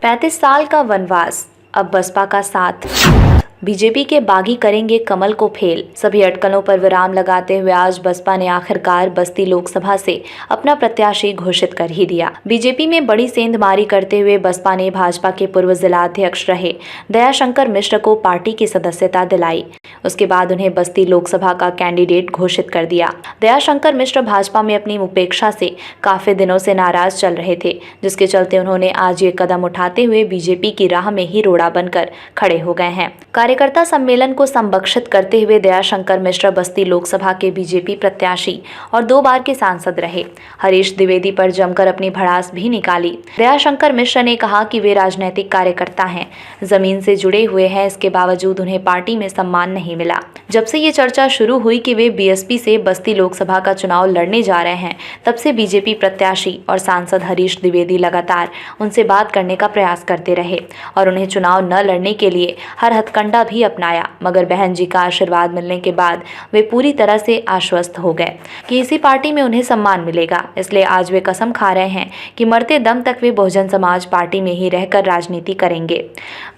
35 साल का वनवास, अब बसपा का साथ। बीजेपी के बागी करेंगे कमल को फेल। सभी अटकलों पर विराम लगाते हुए आज बसपा ने आखिरकार बस्ती लोकसभा से अपना प्रत्याशी घोषित कर ही दिया। बीजेपी में बड़ी सेंधमारी करते हुए बसपा ने भाजपा के पूर्व जिलाध्यक्ष रहे दयाशंकर मिश्र को पार्टी की सदस्यता दिलाई। उसके बाद उन्हें बस्ती लोकसभा का कैंडिडेट घोषित कर दिया। दयाशंकर मिश्र भाजपा में अपनी उपेक्षा से काफी दिनों से नाराज चल रहे थे, जिसके चलते उन्होंने आज ये कदम उठाते हुए बीजेपी की राह में ही रोड़ा बनकर खड़े हो गए हैं। कार्यकर्ता सम्मेलन को संबोधित करते हुए दयाशंकर मिश्र बस्ती लोकसभा के बीजेपी प्रत्याशी और 2 बार के सांसद रहे। हरीश द्विवेदी पर जमकर अपनी भड़ास भी निकाली। दयाशंकर मिश्र ने कहा कि वे राजनीतिक कार्यकर्ता हैं, जमीन से जुड़े हुए हैं, इसके बावजूद उन्हें पार्टी में सम्मान नहीं मिला। जब से ये चर्चा शुरू हुई कि वे बीएसपी से बस्ती लोकसभा का चुनाव लड़ने जा रहे हैं, तब से बीजेपी प्रत्याशी और सांसद हरीश द्विवेदी लगातार उनसे बात करने का प्रयास करते रहे और उन्हें चुनाव न लड़ने के लिए हर हथकंडा भी अपनाया। मगर बहन जी का आशीर्वाद मिलने के बाद वे पूरी तरह से आश्वस्त हो गए कि इसी पार्टी में उन्हें सम्मान मिलेगा। इसलिए आज वे कसम खा रहे हैं कि मरते दम तक वे बहुजन समाज पार्टी में ही रहकर राजनीति करेंगे।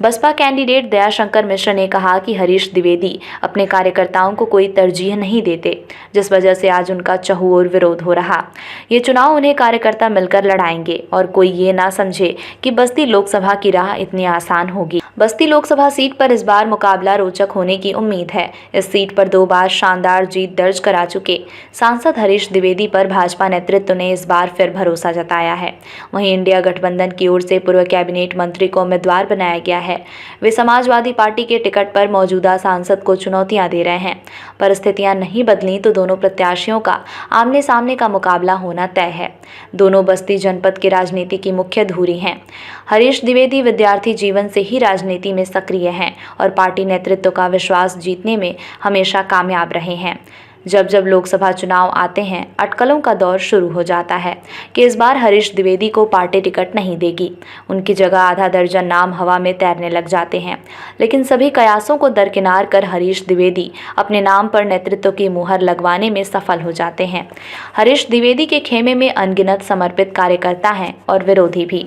बसपा कैंडिडेट दयाशंकर मिश्र ने कहा कि हरीश द्विवेदी अपने कार्यकर्ताओं को कोई तरजीह नहीं देते, जिस वजह से आज उनका चहुओर विरोध हो रहा। ये चुनाव उन्हें कार्यकर्ता मिलकर लड़ाएंगे और कोई ये ना समझे कि बस्ती लोकसभा की राह इतनी आसान होगी। बस्ती लोकसभा सीट पर इस बार मुकाबला रोचक होने की उम्मीद है। इस सीट पर 2 बार शानदार जीत दर्ज करा चुके सांसद हरीश द्विवेदी पर भाजपा नेतृत्व ने इस बार फिर भरोसा जताया है। वहीं इंडिया गठबंधन की ओर से पूर्व कैबिनेट मंत्री को उम्मीदवार बनाया गया है। वे समाजवादी पार्टी के टिकट पर मौजूदा सांसद को चुनौतियां दे रहे हैं। परिस्थितियां नहीं बदली तो दोनों प्रत्याशियों का आमने सामने का मुकाबला होना तय है। दोनों बस्ती जनपद की राजनीति की मुख्य धुरी हैं। हरीश द्विवेदी विद्यार्थी जीवन से ही राजनीति में सक्रिय हैं और पार्टी नेतृत्व का विश्वास जीतने में हमेशा कामयाब रहे हैं। जब जब लोकसभा चुनाव आते हैं, अटकलों का दौर शुरू हो जाता है कि इस बार हरीश द्विवेदी को पार्टी टिकट नहीं देगी। उनकी जगह आधा दर्जन नाम हवा में तैरने लग जाते हैं, लेकिन सभी कयासों को दरकिनार कर हरीश द्विवेदी अपने नाम पर नेतृत्व की मुहर लगवाने में सफल हो जाते हैं। हरीश द्विवेदी के खेमे में अनगिनत समर्पित कार्यकर्ता हैं और विरोधी भी।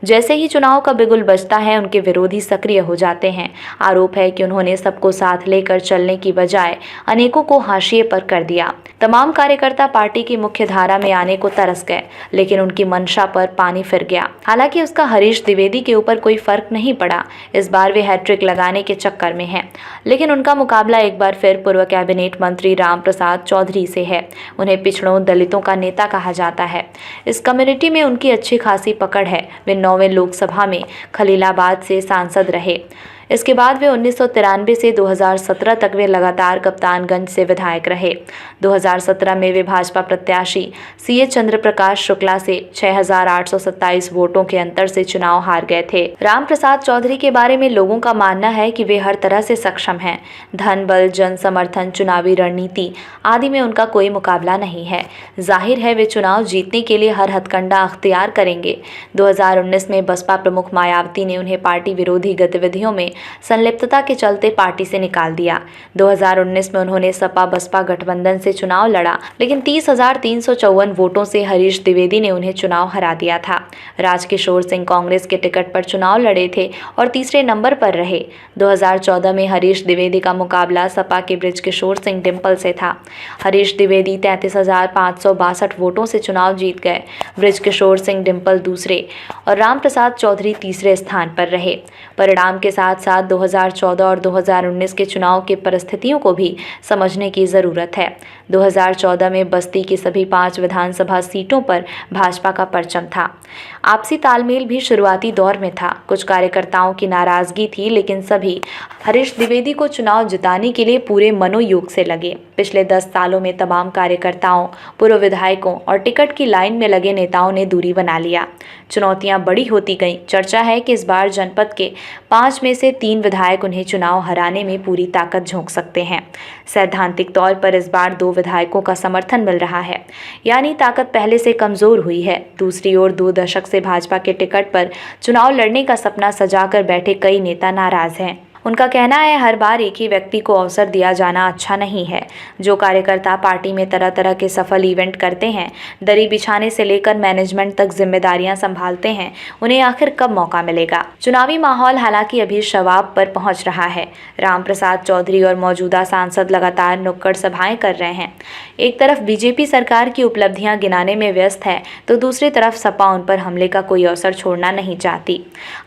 जैसे ही चुनाव का बिगुल बजता है, उनके विरोधी सक्रिय हो जाते हैं। आरोप है कि उन्होंने सबको साथ लेकर चलने की बजाय अनेकों को हाशिए पर कर दिया। तमाम कार्यकर्ता पार्टी की मुख्य धारा में आने को तरस गए, लेकिन उनकी मंशा पर पानी फिर गया। हालांकि उसका हरीश द्विवेदी के ऊपर कोई फर्क नहीं पड़ा। इस बार वे हैट्रिक लगाने के चक्कर में हैं, लेकिन उनका मुकाबला एक बार फिर पूर्व कैबिनेट मंत्री राम प्रसाद चौधरी से है। उन्हें पिछड़ों दलितों का नेता कहा जाता है। इस कम्युनिटी में उनकी अच्छी खासी पकड़ है। वे 9वें लोकसभा में खलीलाबाद से सांसद रहे। इसके बाद वे 1993 से 2017 तक वे लगातार कप्तानगंज से विधायक रहे। 2017 में वे भाजपा प्रत्याशी सीए चंद्रप्रकाश शुक्ला से 6,827 वोटों के अंतर से चुनाव हार गए थे। राम प्रसाद चौधरी के बारे में लोगों का मानना है कि वे हर तरह से सक्षम हैं। धन बल, जन समर्थन, चुनावी रणनीति आदि में उनका कोई मुकाबला नहीं है। जाहिर है वे चुनाव जीतने के लिए हर हथकंडा अख्तियार करेंगे। 2019 में बसपा प्रमुख मायावती ने उन्हें पार्टी विरोधी गतिविधियों में संलिप्तता के चलते पार्टी से निकाल दिया। 2019 में उन्होंने सपा बसपा गठबंधन से चुनाव लड़ा, लेकिन 30,354 वोटों से हरीश द्विवेदी ने उन्हें चुनाव हरा दिया था। राजकिशोर सिंह कांग्रेस के टिकट पर चुनाव लड़े थे और तीसरे नंबर पर रहे। 2014 में हरीश द्विवेदी का मुकाबला सपा के बृजकिशोर सिंह डिंपल से था। हरीश द्विवेदी 33,562 वोटों से चुनाव जीत गए। बृजकिशोर सिंह डिंपल दूसरे और राम प्रसाद चौधरी तीसरे स्थान पर रहे। परिणाम के साथ 2014 और 2019 के चुनाव की परिस्थितियों को भी समझने की ज़रूरत है। 2014 में बस्ती की सभी 5 विधानसभा सीटों पर भाजपा का परचम था। आपसी तालमेल भी शुरुआती दौर में था। कुछ कार्यकर्ताओं की नाराजगी थी, लेकिन सभी हरीश द्विवेदी को चुनाव जिताने के लिए पूरे मनोयोग से लगे। पिछले 10 सालों में तमाम कार्यकर्ताओं, पूर्व विधायकों और टिकट की लाइन में लगे नेताओं ने दूरी बना लिया। चुनौतियां बड़ी होती गईं। चर्चा है कि इस बार जनपद के 5 में से 3 विधायक उन्हें चुनाव हराने में पूरी ताकत झोंक सकते हैं। सैद्धांतिक तौर पर इस बार 2 विधायकों का समर्थन मिल रहा है, यानी ताकत पहले से कमजोर हुई है। दूसरी ओर 2 दशक से भाजपा के टिकट पर चुनाव लड़ने का सपना सजाकर बैठे कई नेता नाराज हैं। उनका कहना है हर बार एक ही व्यक्ति को अवसर दिया जाना अच्छा नहीं है। जो कार्यकर्ता पार्टी में तरह तरह के सफल इवेंट करते हैं, दरी बिछाने से लेकर मैनेजमेंट तक जिम्मेदारियां संभालते हैं, उन्हें आखिर कब मौका मिलेगा। चुनावी माहौल हालांकि अभी शवाब पर पहुंच रहा है। रामप्रसाद चौधरी और मौजूदा सांसद लगातार नुक्कड़ सभाएं कर रहे हैं। एक तरफ बीजेपी सरकार की उपलब्धियां गिनाने में व्यस्त है, तो दूसरी तरफ सपा उन पर हमले का कोई अवसर छोड़ना नहीं चाहती।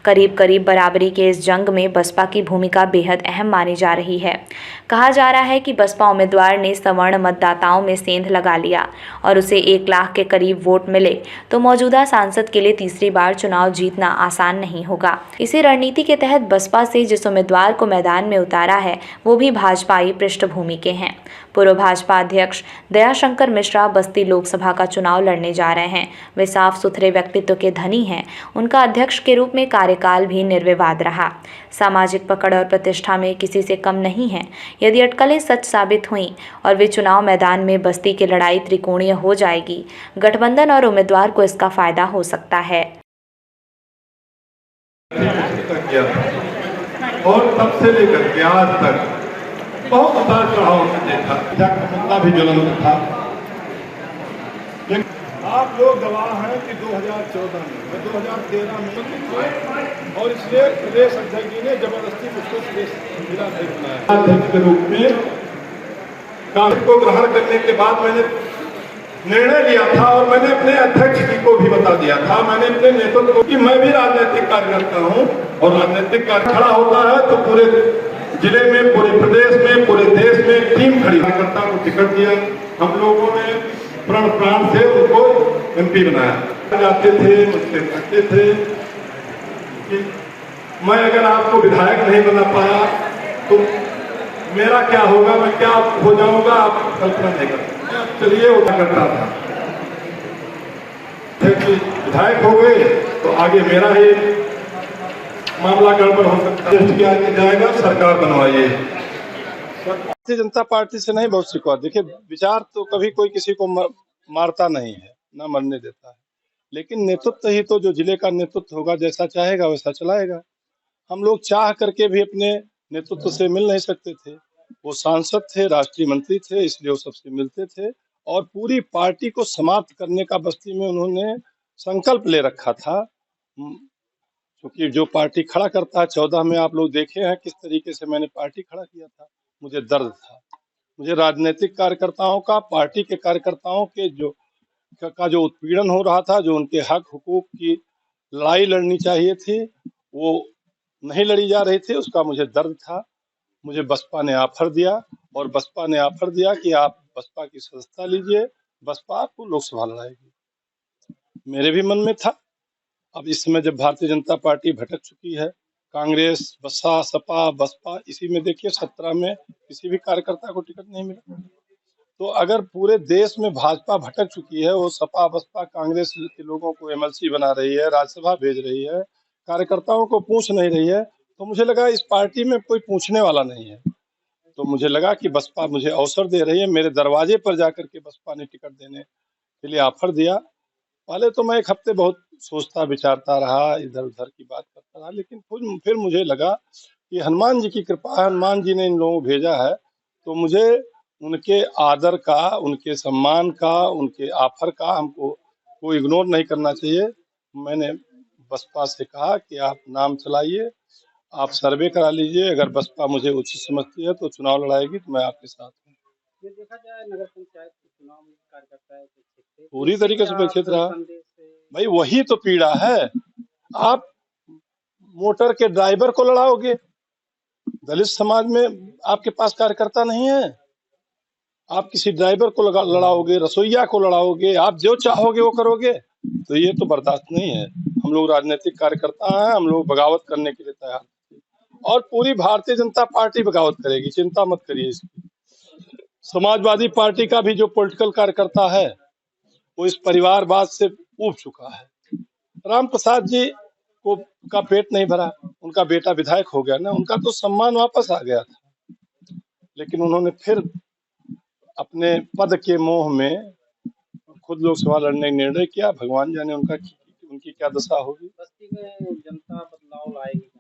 करीब करीब बराबरी के इस जंग में बसपा की भूमिका बेहद अहम मानी जा रही है। कहा जा रहा है कि बसपा उम्मीदवार ने सवर्ण मतदाताओं में सेंध लगा लिया और उसे 1 लाख के करीब वोट मिले तो मौजूदा सांसद के लिए तीसरी बार चुनाव जीतना आसान नहीं होगा। इसी रणनीति के तहत बसपा से जिस उम्मीदवार को मैदान में उतारा है वो भी भाजपाई पृष्ठभूमि के हैं। पूर्व भाजपा अध्यक्ष दयाशंकर मिश्रा बस्ती लोकसभा का चुनाव लड़ने जा रहे हैं। वे साफ सुथरे व्यक्तित्व के धनी हैं। उनका अध्यक्ष के रूप में कार्यकाल भी निर्विवाद रहा। सामाजिक पकड़ और प्रतिष्ठा में किसी से कम नहीं है। यदि अटकलें सच साबित हुई और वे चुनाव मैदान में बस्ती की लड़ाई त्रिकोणीय हो जाएगी, गठबंधन और उम्मीदवार को इसका फायदा हो सकता है। और तब से लेकर के आज तक बहुत उतार चढ़ाव देखा, मुद्दा भी ज्वलंत था। आप लोग गवाह हैं कि 2014 में 2013 में और इसलिए प्रदेश अध्यक्ष जी ने जबरदस्ती मुझको जिलाध्यक्ष बनाया। अध्यक्ष के रूप में काम को ग्रहण करने के बाद मैंने निर्णय लिया था और मैंने अपने अध्यक्ष जी को भी बता दिया था, मैंने अपने नेतृत्व को कि मैं भी राजनीतिक कार्यकर्ता हूं और राजनीतिक कार्य खड़ा होता है तो पूरे जिले में, पूरे प्रदेश में, पूरे देश में एक टीम खड़ी कार्यकर्ता को टिकट दिया। हम लोगों ने प्रण प्राण से उनको एमपी बनाया। जाते थे, मुझसे कहते थे कि मैं अगर आपको विधायक नहीं बना पाया तो मेरा क्या होगा, मैं क्या हो जाऊंगा, आप कल्पना नहीं कर। चलिए वो करता था कि विधायक हो गए तो आगे मेरा ही मामला गड़बड़ हो सकता है। जाएगा सरकार बनवाइए। भारतीय जनता पार्टी से नहीं बहुत शिकवा। देखिए, विचार तो कभी कोई किसी को मारता नहीं है, ना मरने देता है, लेकिन नेतृत्व ही तो जो जिले का नेतृत्व होगा, जैसा चाहेगा वैसा चलाएगा। हम लोग चाह करके भी अपने नेतृत्व से मिल नहीं सकते थे। वो सांसद थे, राष्ट्रीय मंत्री थे, इसलिए वो सबसे मिलते थे और पूरी पार्टी को समाप्त करने का बस्ती में उन्होंने संकल्प ले रखा था। क्योंकि जो पार्टी खड़ा करता है 14 में आप लोग देखे हैं किस तरीके से मैंने पार्टी खड़ा किया था। मुझे दर्द था, मुझे राजनीतिक कार्यकर्ताओं का, पार्टी के कार्यकर्ताओं के जो उत्पीड़न हो रहा था, जो उनके हक हुकूक की लड़ाई लड़नी चाहिए थी वो नहीं लड़ी जा रही थी, उसका मुझे दर्द था। मुझे बसपा ने ऑफर दिया और बसपा ने ऑफर दिया कि आप बसपा की सदस्यता लीजिए, बसपा आपको लोकसभा लड़ाएगी। मेरे भी मन में था। अब इस समय जब भारतीय जनता पार्टी भटक चुकी है, कांग्रेस, बसपा, सपा, बसपा, इसी में देखिए 17 में किसी भी कार्यकर्ता को टिकट नहीं मिला। तो अगर पूरे देश में भाजपा भटक चुकी है, वो सपा, बसपा, कांग्रेस के लोगों को एमएलसी बना रही है, राज्यसभा भेज रही है, कार्यकर्ताओं को पूछ नहीं रही है, तो मुझे लगा इस पार्टी में कोई पूछने वाला नहीं है। तो मुझे लगा कि बसपा मुझे अवसर दे रही है। मेरे दरवाजे पर जाकर के बसपा ने टिकट देने के लिए ऑफर दिया। पहले तो मैं एक हफ्ते बहुत सोचता विचारता रहा, इधर उधर की बात करता रहा, लेकिन फिर मुझे लगा कि हनुमान जी की कृपा है, हनुमान जी ने इन लोगों को भेजा है, तो मुझे उनके आदर का, उनके सम्मान का, उनके ऑफर का हमको को इग्नोर नहीं करना चाहिए। मैंने बसपा से कहा कि आप नाम चलाइए, आप सर्वे करा लीजिए, अगर बसपा मुझे उचित समझती है तो चुनाव लड़ाएगी तो मैं आपके साथ हूँ। ये देखा जाए नगर पंचायत के चुनाव में कार्यकर्ता है पूरी तरीके से उपेक्षित रहा। भाई वही तो पीड़ा है। आप मोटर के ड्राइवर को लड़ाओगे, दलित समाज में आपके पास कार्यकर्ता नहीं है, आप किसी ड्राइवर को लड़ाओगे, रसोईया को लड़ाओगे, आप जो चाहोगे वो करोगे, तो ये तो बर्दाश्त नहीं है। हम लोग राजनीतिक कार्यकर्ता हैं, हम लोग बगावत करने के लिए तैयार और पूरी भारतीय जनता पार्टी बगावत करेगी, चिंता मत करिए इसकी। समाजवादी पार्टी का भी जो पॉलिटिकल कार्यकर्ता है वो इस परिवारवाद से ऊब चुका है। रामप्रसाद जी को का पेट नहीं भरा, उनका बेटा विधायक हो गया ना, उनका तो सम्मान वापस आ गया था, लेकिन उन्होंने फिर अपने पद के मोह में खुद लोकसभा लड़ने का निर्णय किया। भगवान जाने उनकी क्या दशा होगी। बस्ती में जनता बदलाव लाएगी,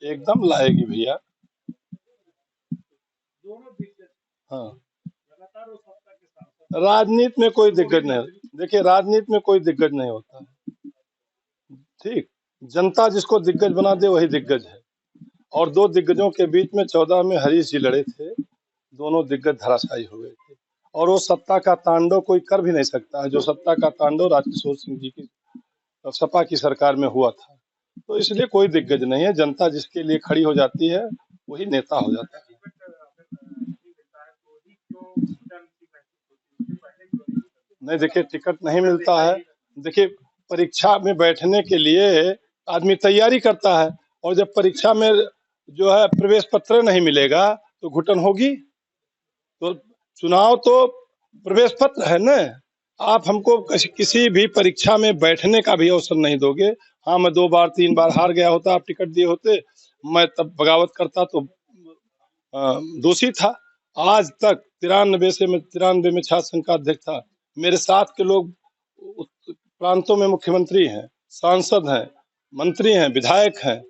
एकदम लाएगी भैया। हाँ, लगातार वो सत्ता के साथ राजनीति में कोई दिग्गज नहीं। देखिए, राजनीति में कोई दिग्गज नहीं होता। ठीक, जनता जिसको दिग्गज बना दे वही दिग्गज है। और दो दिग्गजों के बीच में 14 में हरीश जी लड़े थे, दोनों दिग्गज धराशायी हो गए थे। और वो सत्ता का तांडव कोई कर भी नहीं सकता है, जो सत्ता का तांडव राजकिशोर सिंह जी की सपा की सरकार में हुआ था। तो इसलिए कोई दिग्गज नहीं है, जनता जिसके लिए खड़ी हो जाती है वही नेता हो जाता है। नहीं, देखिए, टिकट नहीं मिलता है। देखिए, परीक्षा में बैठने के लिए आदमी तैयारी करता है, और जब परीक्षा में जो है प्रवेश पत्र नहीं मिलेगा तो घुटन होगी। तो चुनाव तो प्रवेश पत्र है न। आप हमको किसी भी परीक्षा में बैठने का भी अवसर नहीं दोगे। हाँ, मैं 2 बार 3 बार हार गया होता, आप टिकट दिए होते, मैं तब बगावत करता तो दोषी था। आज तक 93 में छात्र संघ का अध्यक्ष था। मेरे साथ के लोग प्रांतों में मुख्यमंत्री हैं, सांसद हैं, मंत्री हैं, विधायक हैं,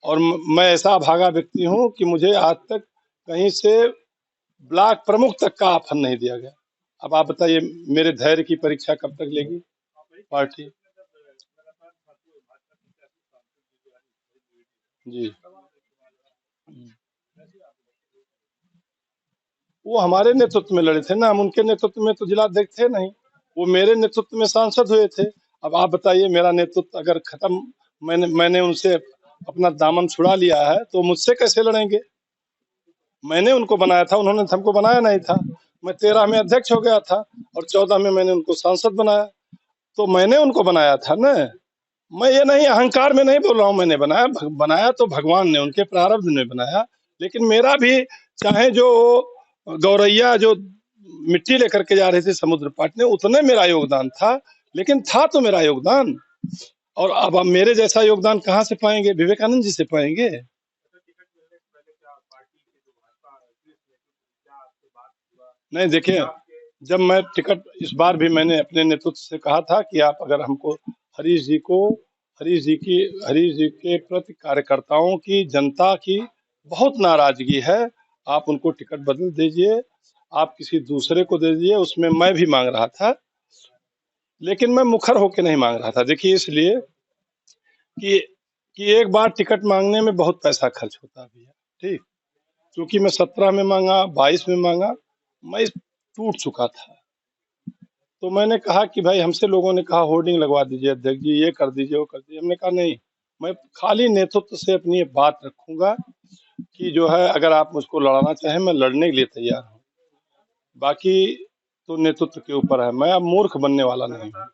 और मैं ऐसा भागा व्यक्ति हूं कि मुझे आज तक कहीं से ब्लॉक प्रमुख तक का ऑफर नहीं दिया गया। अब आप बताइए, मेरे धैर्य की परीक्षा कब तक लेगी पार्टी? जी, वो हमारे नेतृत्व में लड़े थे ना, हम उनके नेतृत्व में तो जिलाध्यक्ष थे नहीं, वो मेरे नेतृत्व में सांसद हुए थे। अब आप बताइए, मेरा नेतृत्व अगर खत्म, मैंने उनसे अपना दामन छुड़ा लिया है तो मुझसे कैसे लड़ेंगे? मैंने उनको बनाया था, उन्होंने हमको बनाया नहीं था। मैं 13 में अध्यक्ष हो गया था और 14 में मैंने उनको सांसद बनाया, तो मैंने उनको बनाया था ना। मैं ये नहीं, अहंकार में नहीं बोल रहा हूँ मैंने बनाया, बनाया तो भगवान ने, उनके प्रारब्ध ने बनाया। लेकिन मेरा भी, चाहे जो गौरैया जो मिट्टी लेकर के जा रहे थे समुद्र पाटने, उतने मेरा योगदान था, लेकिन था तो मेरा योगदान। और अब मेरे जैसा योगदान कहाँ से पाएंगे? विवेकानंद जी से पाएंगे। नहीं, देखिए, जब मैं टिकट, इस बार भी मैंने अपने नेतृत्व से कहा था कि आप अगर हमको हरीश जी के प्रति कार्यकर्ताओं की, जनता की बहुत नाराजगी है, आप उनको टिकट बदल दीजिए, आप किसी दूसरे को दे दीजिए। उसमें मैं भी मांग रहा था, लेकिन मैं मुखर होकर नहीं मांग रहा था। देखिए, इसलिए कि एक बार टिकट मांगने में बहुत पैसा खर्च होता है भैया। ठीक, क्योंकि मैं 17 में मांगा, 22 में मांगा, मैं टूट चुका था। तो मैंने कहा कि भाई, हमसे लोगों ने कहा होर्डिंग लगवा दीजिए अध्यक्ष जी, ये कर दीजिए, वो कर दीजिए। हमने कहा नहीं, मैं खाली नेतृत्व से अपनी बात रखूंगा कि जो है, अगर आप मुझको लड़ाना चाहें, मैं लड़ने के लिए तैयार हूँ। बाकी तो नेतृत्व के ऊपर है, मैं अब मूर्ख बनने वाला नहीं हूँ।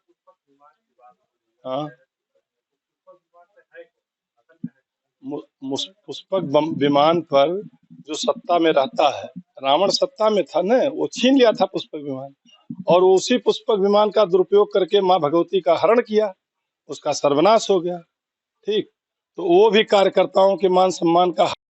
हाँ, पुष्पक विमान पर जो सत्ता में रहता है, रावण सत्ता में था ना, वो छीन लिया था पुष्पक विमान, और उसी पुष्पक विमान का दुरुपयोग करके माँ भगवती का हरण किया, उसका सर्वनाश हो गया। ठीक, तो वो भी कार्यकर्ताओं के मान सम्मान का